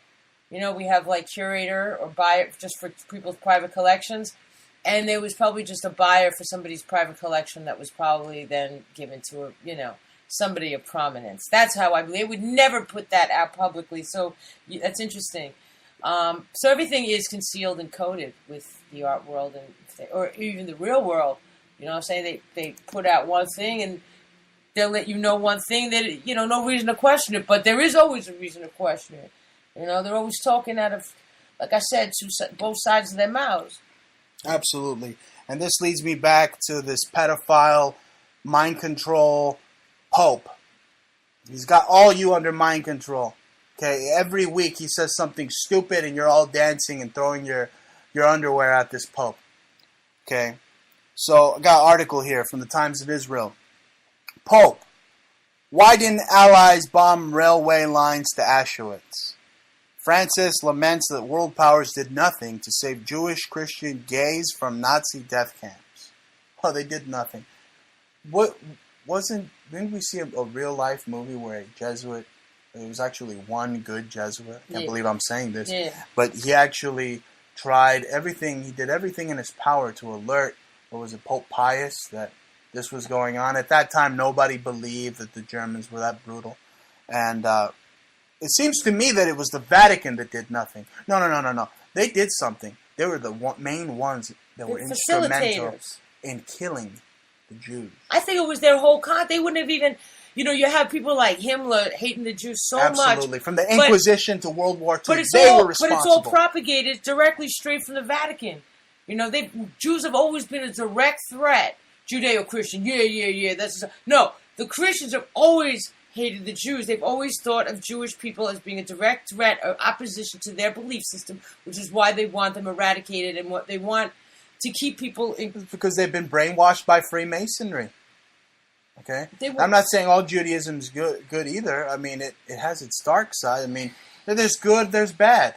We have like curator or buyer just for people's private collections. And there was probably just a buyer for somebody's private collection that was probably then given to, somebody of prominence. That's how I believe. They would never put that out publicly. So that's interesting. So everything is concealed and coded with the art world or even the real world. You know what I'm saying? They put out one thing and they'll let you know one thing that, no reason to question it. But there is always a reason to question it. They're always talking out of, like I said, both sides of their mouths. Absolutely. And this leads me back to this pedophile, mind control Pope. He's got all you under mind control. Okay, every week he says something stupid and you're all dancing and throwing your underwear at this Pope. Okay, so I got an article here from the Times of Israel. Pope, why didn't Allies bomb railway lines to Auschwitz? Francis laments that world powers did nothing to save Jewish, Christian, gays from Nazi death camps. Oh, they did nothing. Didn't we see a real life movie where a Jesuit, there was actually one good Jesuit, I can't believe I'm saying this, but he actually tried everything, he did everything in his power to alert, Pope Pius, that this was going on. At that time, nobody believed that the Germans were that brutal. And it seems to me that it was the Vatican that did nothing. No. They did something. They were the main ones that were instrumental in killing the Jews. I think it was their whole they wouldn't have even... you have people like Himmler hating the Jews so much. Absolutely. From the Inquisition to World War II, were responsible. But it's all propagated directly straight from the Vatican. Jews have always been a direct threat. Judeo-Christian, yeah. No, the Christians have always hated the Jews. They've always thought of Jewish people as being a direct threat or opposition to their belief system, which is why they want them eradicated and what they want to keep people in. It's because they've been brainwashed by Freemasonry. Okay? I'm not saying all Judaism is good either. I mean, it has its dark side. I mean, there's good, there's bad.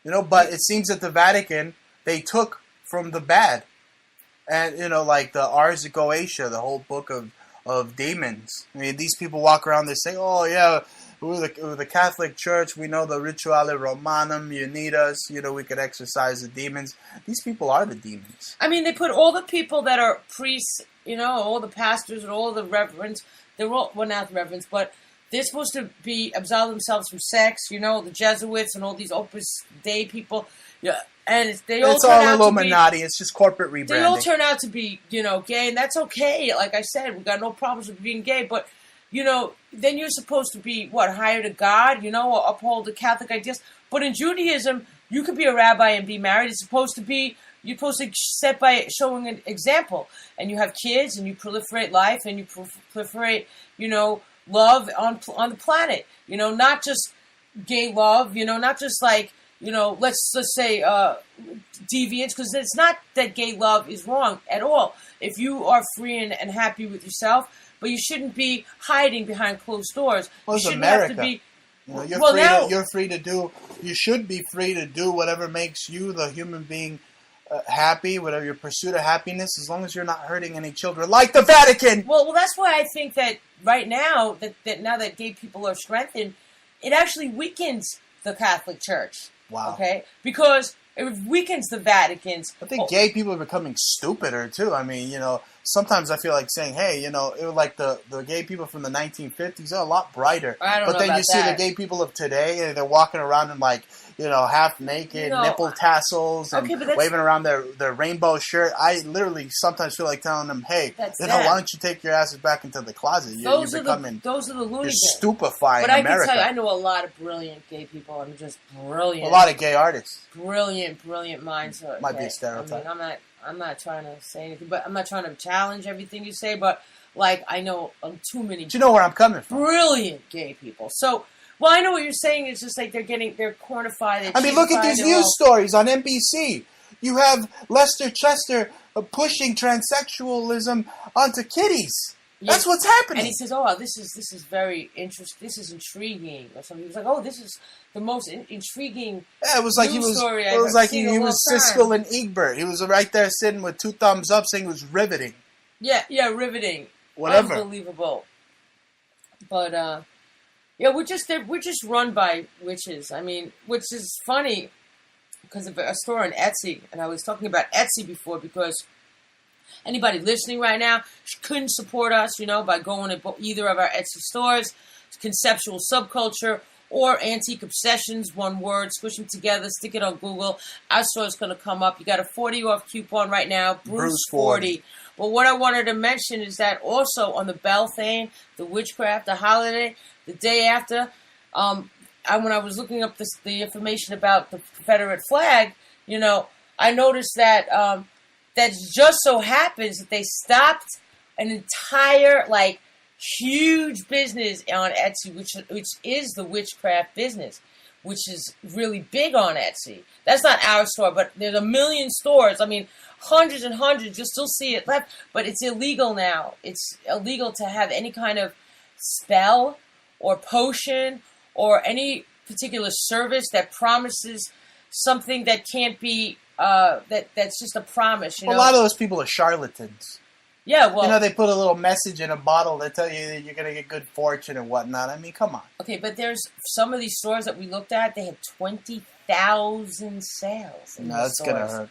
But it seems that the Vatican, they took from the bad. And, like the Ars Goetia, the whole book of demons. I mean, these people walk around, they say, oh, yeah, we're the Catholic Church. We know the Rituale Romanum. You need us. We could exorcise the demons. These people are the demons. I mean, they put all the people that are priests, all the pastors and all the reverends. They're all, well, not the reverends, but they're supposed to absolve themselves from sex. The Jesuits and all these Opus Dei people. Yeah, and it's all Illuminati. It's just corporate rebranding. They all turn out to be, gay, and that's okay. Like I said, we got no problems with being gay, but then you're supposed to be higher to God, or uphold the Catholic ideas. But in Judaism, you could be a rabbi and be married. You're supposed to set by showing an example, and you have kids, and you proliferate life, and you proliferate, love on the planet. Not just gay love. Not just like. Let's say deviance, because it's not that gay love is wrong at all. If you are free and happy with yourself, but you shouldn't be hiding behind closed doors. Well, it's America. You should be free to do whatever makes you, the human being, happy, whatever your pursuit of happiness, as long as you're not hurting any children, like the Vatican. Well, that's why I think that right now, that now that gay people are strengthened, it actually weakens the Catholic Church. Wow. Okay? Because it weakens the Vatican's. I think gay people are becoming stupider, too. I mean, sometimes I feel like saying, hey, it was like the gay people from the 1950s, they're a lot brighter. I don't know But then about you see that. the gay people of today, and they're walking around in like, half naked, nipple tassels, and waving around their rainbow shirt. I literally sometimes feel like telling them, hey, why don't you take your asses back into the closet? Those are the loony. You're stupefying But I America. can tell you, I know a lot of brilliant gay people. I'm just brilliant. A lot of gay artists. Brilliant minds. Okay? Might be a stereotype. I mean, I'm not trying to say anything, but I'm not trying to challenge everything you say, but like I know too many. Do you know where I'm coming from? Brilliant gay people. So, well, I know what you're saying. It's just like they're cornified. I mean, look at these news stories on NBC. You have Lester Chester pushing transsexualism onto kiddies. That's what's happening. And he says, "Oh, this is very interesting. This is intriguing." Or something. He was like, "Oh, this is the most intriguing." Yeah, it was like he was Siskel and Egbert. He was right there sitting with two thumbs up, saying it was riveting. Yeah, riveting. Whatever. Unbelievable. But we're just run by witches. I mean, which is funny because of a store on Etsy, and I was talking about Etsy before because. Anybody listening right now couldn't support us, by going to either of our Etsy stores, Conceptual Subculture or Antique Obsessions, one word, squish them together, stick it on Google. Our store's going to come up. You got a 40 off coupon right now, Bruce 40. But what I wanted to mention is that also on the Beltane, the witchcraft, the holiday, the day after, when I was looking up the information about the Confederate flag, I noticed that that just so happens that they stopped an entire, huge business on Etsy, which is the witchcraft business, which is really big on Etsy. That's not our store, but there's a million stores. I mean, hundreds and hundreds. You'll still see it left, but it's illegal now. It's illegal to have any kind of spell or potion or any particular service that promises something that can't be. That's just a promise. A lot of those people are charlatans. Yeah, well... they put a little message in a bottle that tell you that you're going to get good fortune and whatnot. I mean, come on. Okay, but there's some of these stores that we looked at, they had 20,000 sales in that's going to hurt.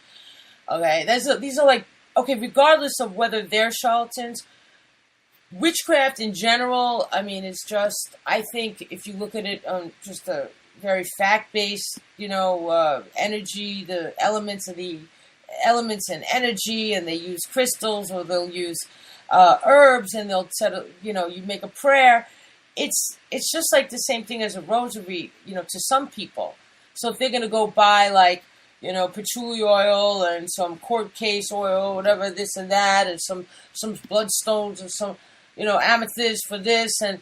Okay, these are regardless of whether they're charlatans, witchcraft in general, I mean, it's just, I think if you look at it on just a very fact-based, energy, the elements and energy, and they use crystals or they'll use herbs, and they'll you make a prayer. It's just like the same thing as a rosary, to some people. So if they're going to go buy patchouli oil and some court case oil, whatever, this and that, and some bloodstones and some, amethyst for this, and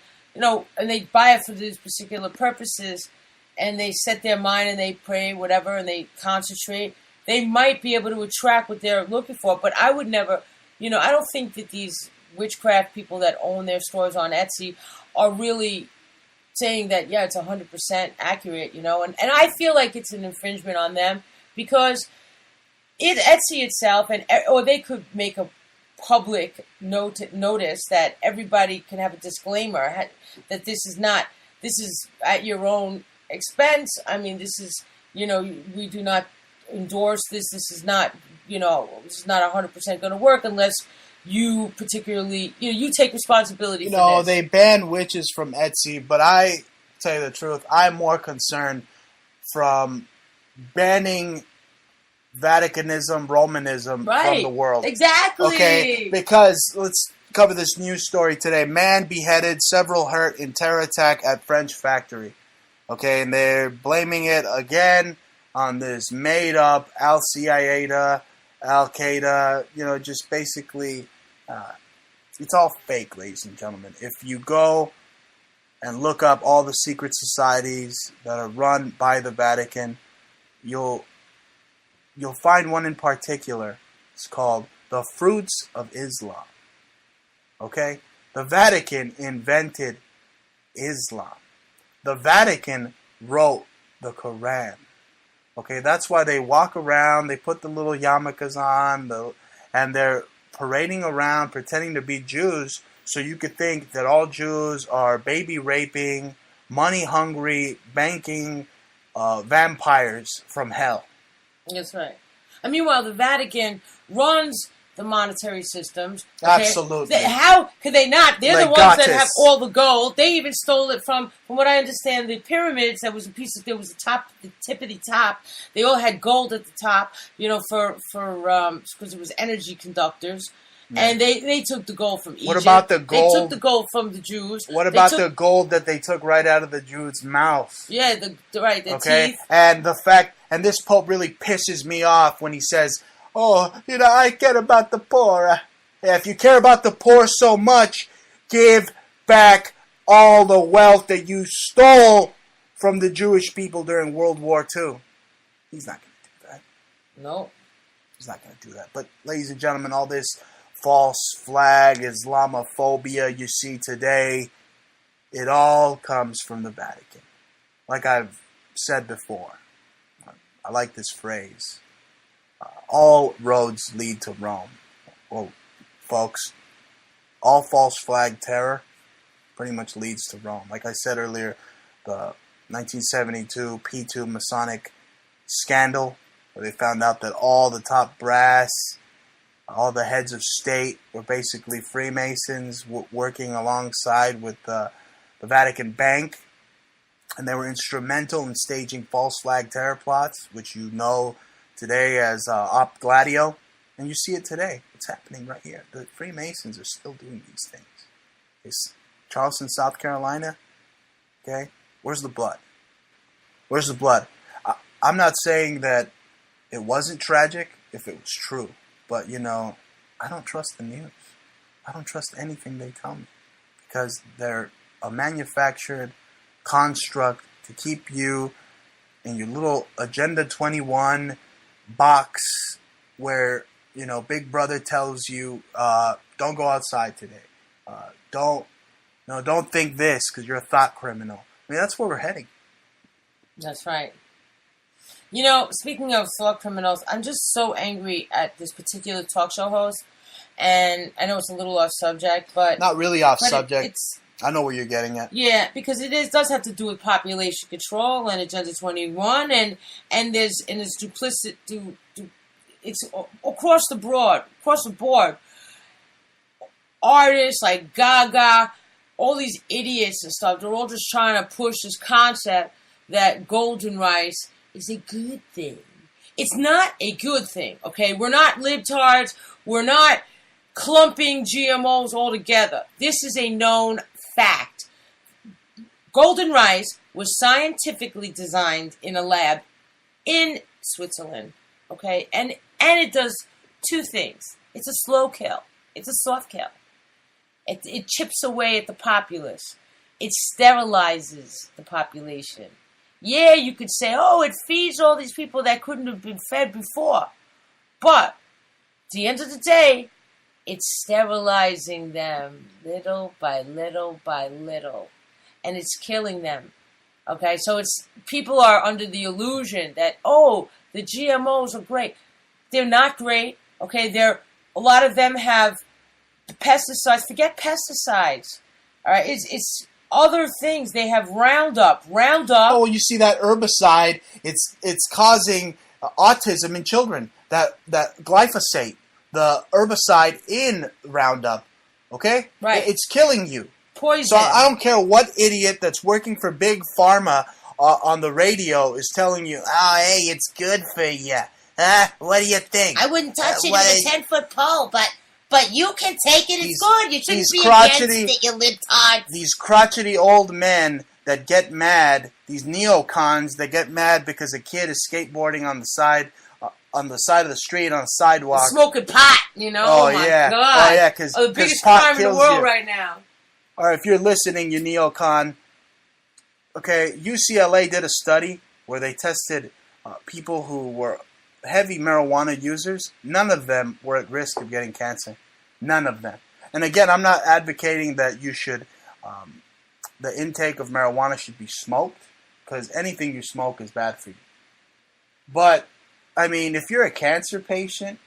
they buy it for these particular purposes, and they set their mind and they pray, whatever, and they concentrate, they might be able to attract what they're looking for. But I would never, I don't think that these witchcraft people that own their stores on Etsy are really saying that, yeah, it's 100% accurate, and I feel like it's an infringement on them because Etsy itself, or they could make a public notice that everybody can have a disclaimer that this is not this is at your own expense. I mean, this is, we do not endorse this. This is not, this is not 100% going to work unless you particularly, you take responsibility for this. They ban witches from Etsy, but I tell you the truth, I'm more concerned from banning Vaticanism, Romanism from the world. Exactly. Okay, because let's cover this news story today. Man beheaded, several hurt in terror attack at French factory. Okay, and they're blaming it again on this made-up Al-Qaeda, Al-Qaeda, just basically, it's all fake, ladies and gentlemen. If you go and look up all the secret societies that are run by the Vatican, you'll find one in particular. It's called the Fruits of Islam. Okay? The Vatican invented Islam. The Vatican wrote the Quran. Okay? That's why they walk around, they put the little yarmulkes on, and they're parading around pretending to be Jews, so you could think that all Jews are baby raping, money hungry, banking vampires from hell. That's right. And meanwhile, the Vatican runs the monetary systems. Okay? Absolutely. How could they not? They're the ones that have all the gold. They even stole it from what I understand, the pyramids. There was the top, the tippity top. They all had gold at the top, because it was energy conductors. Yeah. And they took the gold from Egypt. What about the gold? They took the gold from the Jews. What about the gold that they took right out of the Jews' mouth? Yeah, the teeth. And the fact, and this Pope really pisses me off when he says, I care about the poor. If you care about the poor so much, give back all the wealth that you stole from the Jewish people during World War II. He's not going to do that. No. He's not going to do that. But, ladies and gentlemen, all this false flag, Islamophobia you see today, it all comes from the Vatican. Like I've said before, I like this phrase. All roads lead to Rome. Well, folks, all false flag terror pretty much leads to Rome. Like I said earlier, the 1972 P2 Masonic scandal, where they found out that all the top brass, all the heads of state were basically Freemasons working alongside with the Vatican Bank, and they were instrumental in staging false flag terror plots, which today as Op Gladio, and you see it today. It's happening right here. The Freemasons are still doing these things. It's Charleston, South Carolina. Okay, where's the blood? Where's the blood? I'm not saying that it wasn't tragic if it was true. But, I don't trust the news. I don't trust anything they tell me. Because they're a manufactured construct to keep you in your little Agenda 21 box where, Big Brother tells you, don't go outside today. Don't think this because you're a thought criminal. I mean, that's where we're heading. That's right. Speaking of thought criminals, I'm just so angry at this particular talk show host. And I know it's a little off subject, but... Not really off subject. I know where you're getting at. Yeah, because does have to do with population control and Agenda 21, and there's duplicity. It's across the board. Artists like Gaga, all these idiots and stuff, they're all just trying to push this concept that golden rice is a good thing. It's not a good thing, okay? We're not libtards. We're not clumping GMOs all together. This is a known fact. Golden rice was scientifically designed in a lab in Switzerland, okay? And it does two things. It's a slow kill. It's a soft kill. It chips away at the populace. It sterilizes the population. Yeah, you could say, it feeds all these people that couldn't have been fed before. But at the end of the day, it's sterilizing them little by little by little. And it's killing them. Okay, so people are under the illusion that, the GMOs are great. They're not great. Okay, a lot of them have pesticides. Forget pesticides. All right, other things. They have Roundup. Oh, you see that herbicide? It's causing autism in children. That glyphosate, the herbicide in Roundup. Okay, right? It's killing you. Poison. So I don't care what idiot that's working for Big Pharma on the radio is telling you, "Oh, hey, it's good for you." What do you think? I wouldn't touch it with a 10-foot pole, but you can take it. It's good. You shouldn't be against it, you libtards. These crotchety old men that get mad, these neocons that get mad because a kid is skateboarding on the side of the street on a sidewalk, smoking pot. Oh my yeah. God. Oh yeah, because the biggest pot crime in the kills world you. right now. Or if you're listening, you neocon. Okay, UCLA did a study where they tested people who were heavy marijuana users. None of them were at risk of getting cancer. None of them. And again, I'm not advocating that you should, the intake of marijuana should be smoked, because anything you smoke is bad for you. But, I mean, if you're a cancer patient,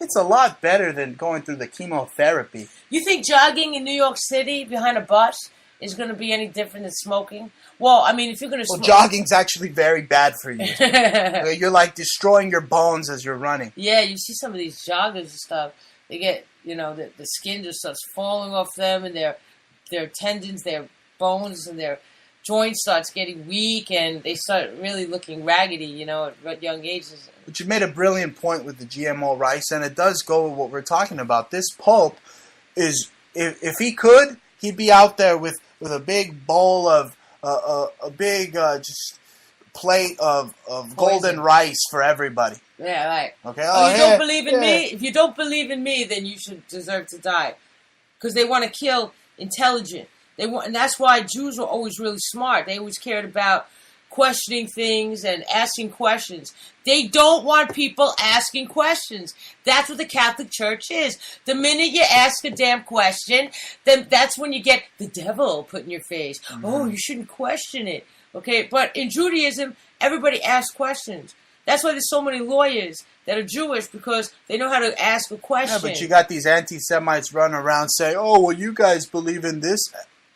it's a lot better than going through the chemotherapy. You think jogging in New York City behind a bus is going to be any different than smoking? Well, I mean, if you're going to smoke... Well, jogging's actually very bad for you. You're like destroying your bones as you're running. Yeah, you see some of these joggers and stuff. They get, the skin just starts falling off them, and their tendons, their bones, and their joints starts getting weak, and they start really looking raggedy, at young ages. But you made a brilliant point with the GMO rice, and it does go with what we're talking about. This Pope is, if he could, he'd be out there with a big bowl of, a big just plate of golden rice for everybody. Yeah, right. Okay. Don't believe in me? If you don't believe in me, then you should deserve to die. Because they want to kill intelligent. And that's why Jews were always really smart. They always cared about questioning things and asking questions. They don't want people asking questions. That's what the Catholic Church is. The minute you ask a damn question, then that's when you get the devil put in your face. Mm-hmm. Oh, you shouldn't question it. Okay, but in Judaism, everybody asks questions. That's why there's so many lawyers that are Jewish, because they know how to ask a question. Yeah, but you got these anti-Semites running around saying, "Oh, well, you guys believe in this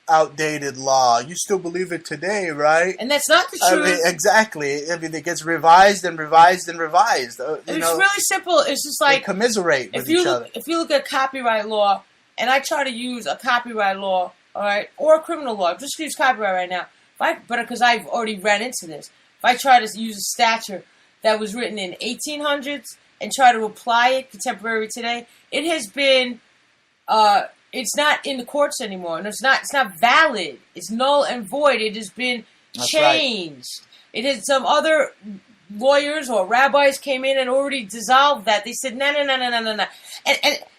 outdated law. You still believe it today, right?" And that's not the truth. I mean, exactly. I mean, it gets revised and revised and revised. It's really simple. It's just like... They commiserate with each other. If you look at copyright law, and I try to use a copyright law, all right, or a criminal law, just use copyright right now, but because I've already ran into this, if I try to use a statute that was written in 1800s and try to apply it contemporary today, it has been... it's not in the courts anymore, and it's not valid. It's null and void. It has been changed. Right. It has some other lawyers or rabbis came in and already dissolved that. They said no, and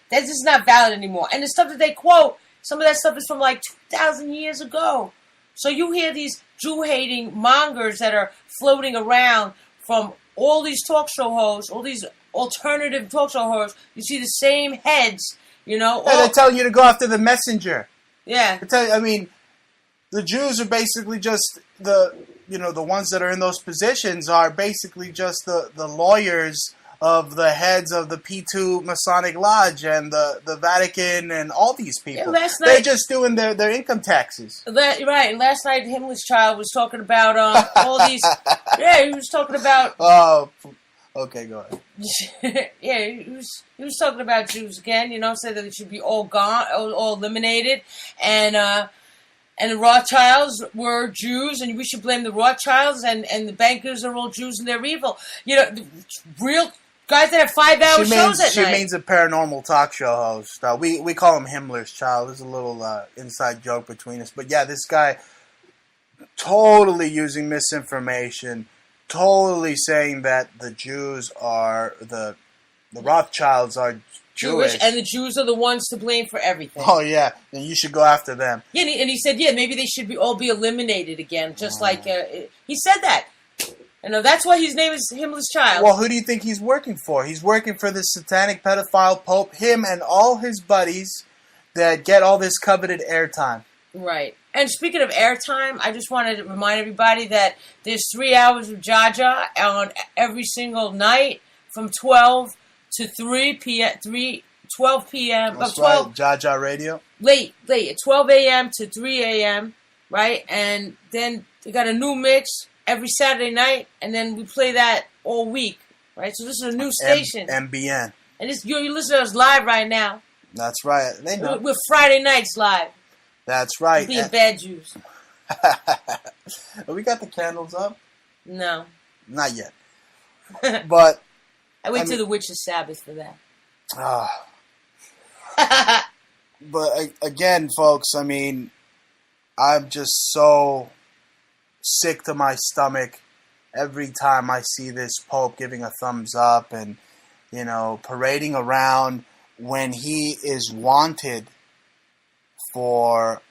that's just not valid anymore. And the stuff that they quote, some of that stuff is from like 2,000 years ago. So you hear these Jew-hating mongers that are floating around from all these talk show hosts, all these alternative talk show hosts. You see the same heads. They're telling you to go after the messenger. Yeah. The Jews are basically just the ones that are in those positions are basically just the lawyers of the heads of the P2 Masonic Lodge and the Vatican and all these people. Yeah, they're just doing their income taxes. Right. And last night, Himmler's child was talking about all these... Yeah, he was talking about... Oh, okay, go ahead. Yeah, he was talking about Jews again, said that they should be all gone, all eliminated, and the Rothschilds were Jews, and we should blame the Rothschilds, and the bankers are all Jews and they're evil. The real guys that have 5-hour shows at night. She means a paranormal talk show host. We call him Himmler's child. There's a little inside joke between us. But yeah, this guy totally using misinformation, totally saying that the Jews are the Rothschilds are Jewish, and the Jews are the ones to blame for everything. Oh yeah, and you should go after them. Yeah, and he said, maybe they should all be eliminated again, just like he said that. That's why his name is Himmler's child. Well, who do you think he's working for? He's working for this satanic pedophile Pope, him and all his buddies that get all this coveted airtime. Right. And speaking of airtime, I just wanted to remind everybody that there's 3 hours of Jah Jah on every single night from 12 to 3 p.m. 12 p.m. That's 12, right, Jah Jah Radio. Late, at 12 a.m. to 3 a.m. right? And then they got a new mix every Saturday night, and then we play that all week, right? So this is a new station. MBN. And you're listening to us live right now. That's right. They know. We're Friday nights live. That's right. Being bad Jews. We got the candles up? No. Not yet. But I wait till the witch's Sabbath for that. But again, folks, I mean, I'm just so sick to my stomach every time I see this Pope giving a thumbs up and, you know, parading around when he is wanted for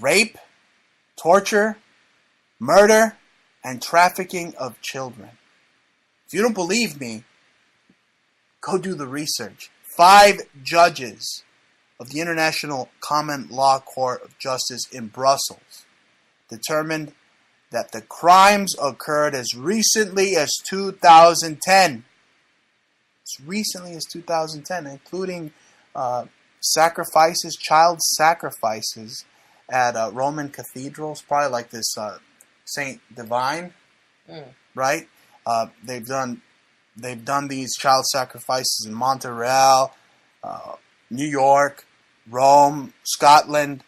rape, torture, murder, and trafficking of children. If you don't believe me, go do the research. 5 judges of the International Common Law Court of Justice in Brussels determined that the crimes occurred as recently as 2010. As recently as 2010, including sacrifices, child sacrifices at Roman cathedrals, probably like this Saint Divine, right? They've done these child sacrifices in Montreal, New York, Rome, Scotland.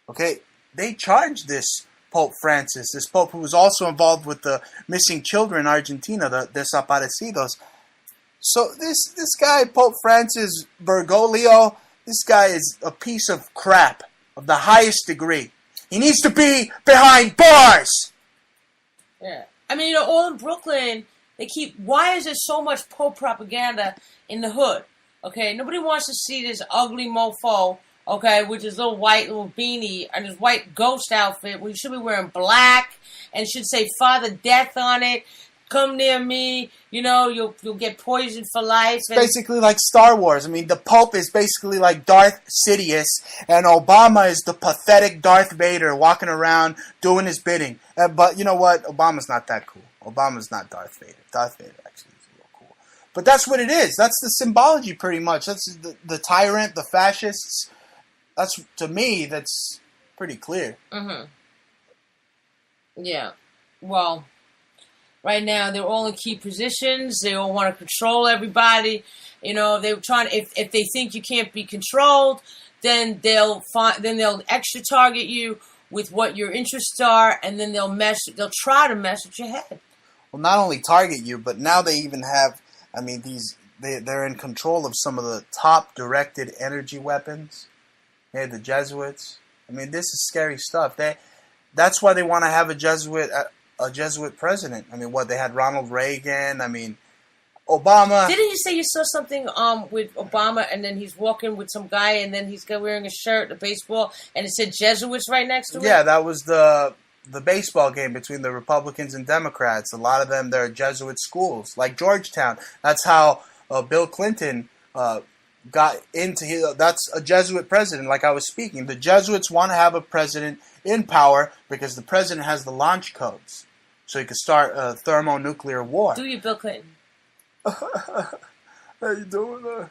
Okay, they charged this Pope Francis, this Pope who was also involved with the missing children in Argentina, the desaparecidos. So this guy, Pope Francis Bergoglio, this guy is a piece of crap of the highest degree. He needs to be behind bars. Yeah. I mean, you know, all in Brooklyn, why is there so much Pope propaganda in the hood? Okay, nobody wants to see this ugly mofo, okay, with his little beanie and his white ghost outfit when he should be wearing black and should say Father Death on it. Come near me, you know, you'll get poisoned for life. It's basically like Star Wars. I mean, the Pope is basically like Darth Sidious, and Obama is the pathetic Darth Vader walking around doing his bidding. But you know what? Obama's not that cool. Obama's not Darth Vader. Darth Vader actually is real cool. But that's what it is. That's the symbology pretty much. That's the tyrant, the fascists. That's, to me, that's pretty clear. Mm-hmm. Yeah. Well, right now they're all in key positions. They all want to control everybody. You know, they're trying. If they think you can't be controlled, then they'll extra target you with what your interests are, and then they'll try to mess with your head. Well, not only target you, but now they even have. I mean, they're in control of some of the top directed energy weapons. Hey, the Jesuits. I mean, this is scary stuff. That's why they want to have a Jesuit president. I mean, they had Ronald Reagan. I mean, Obama. Didn't you say you saw something with Obama, and then he's walking with some guy, and then he's wearing a shirt, a baseball, and it said Jesuits right next to it? Yeah, that was the baseball game between the Republicans and Democrats. A lot of them, they're Jesuit schools, like Georgetown. That's how Bill Clinton got into that's a Jesuit president, like I was speaking. The Jesuits want to have a president in power because the president has the launch codes. So he could start a thermonuclear war. Do you, Bill Clinton? How you doing?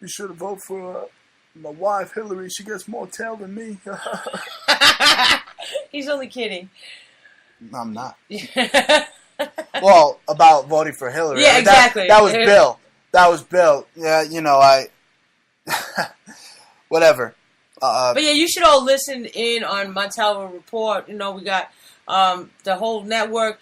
You should vote for my wife, Hillary. She gets more tail than me. He's only kidding. No, I'm not. Well, about voting for Hillary. Yeah, exactly. That was Bill. That was Bill. Yeah, you know, whatever. But yeah, you should all listen in on Montalvo Report. You know, we got the whole network.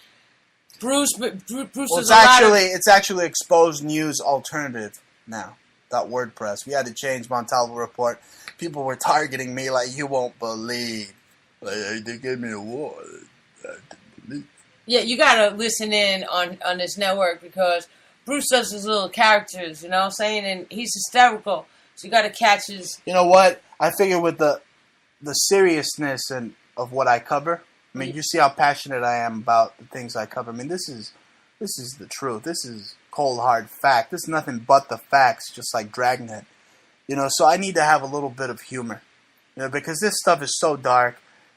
Bruce it's actually Exposed News Alternative now. .wordpress. We had to change Montalvo Report. People were targeting me like you won't believe. Like, they gave me a award. Yeah, you gotta listen in on this network because Bruce does his little characters, you know what I'm saying? And he's hysterical. So you gotta catch his... You know what? I figure with the seriousness of what I cover, I mean, you see how passionate I am about the things I cover. I mean, this is the truth. This is cold, hard fact. This is nothing but the facts, just like Dragnet. You know, so I need to have a little bit of humor. You know, because this stuff is so dark.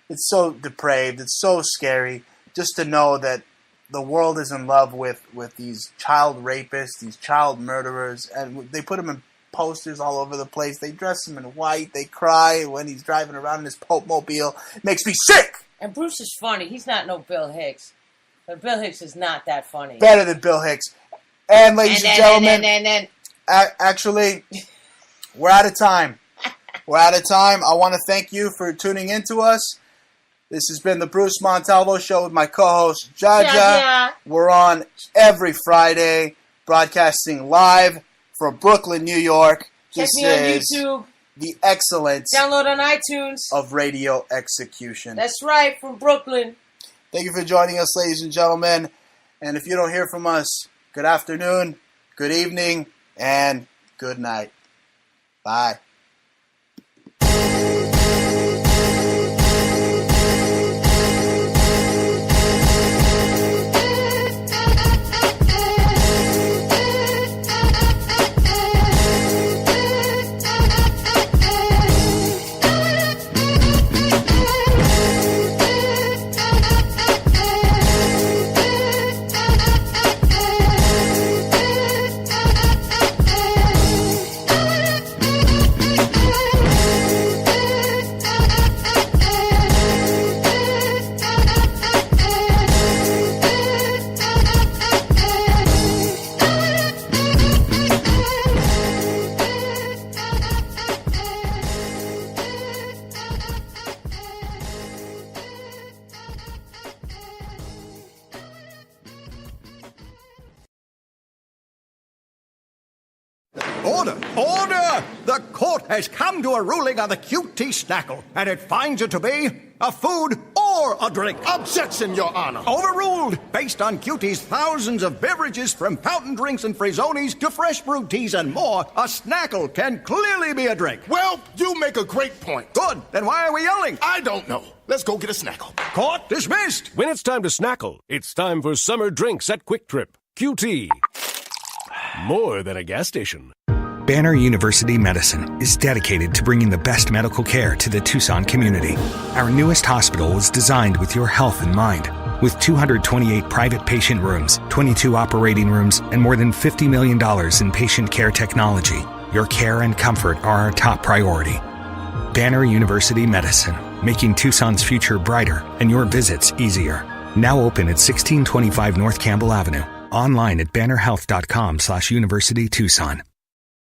It's so depraved. It's so scary. Just to know that the world is in love with these child rapists, these child murderers, and they put them posters all over the place. They dress him in white. They cry when he's driving around in his Pope Mobile. It makes me sick. And Bruce is funny. He's not no Bill Hicks. But Bill Hicks is not that funny. Better than Bill Hicks. And ladies and gentlemen, actually, we're out of time. We're out of time. I want to thank you for tuning in to us. This has been the Bruce Montalvo Show with my co-host, Jah Jah. We're on every Friday, broadcasting live from Brooklyn, New York. Check me on YouTube. The excellence. Download on iTunes. Of radio execution. That's right, from Brooklyn. Thank you for joining us, ladies and gentlemen. And if you don't hear from us, good afternoon, good evening, and good night. Bye. Order! Order! The court has come to a ruling on the QT Snackle, and it finds it to be a food or a drink. Objection, Your Honor. Overruled! Based on QT's thousands of beverages, from fountain drinks and frizzonis to fresh brewed teas and more, a Snackle can clearly be a drink. Well, you make a great point. Good. Then why are we yelling? I don't know. Let's go get a Snackle. Court dismissed. When it's time to snackle, it's time for summer drinks at Quick Trip. QT. More than a gas station. Banner University Medicine is dedicated to bringing the best medical care to the Tucson community. Our newest hospital was designed with your health in mind. With 228 private patient rooms, 22 operating rooms, and more than $50 million in patient care technology, your care and comfort are our top priority. Banner University Medicine, making Tucson's future brighter and your visits easier. Now open at 1625 North Campbell Avenue. Online at bannerhealth.com/University Tucson.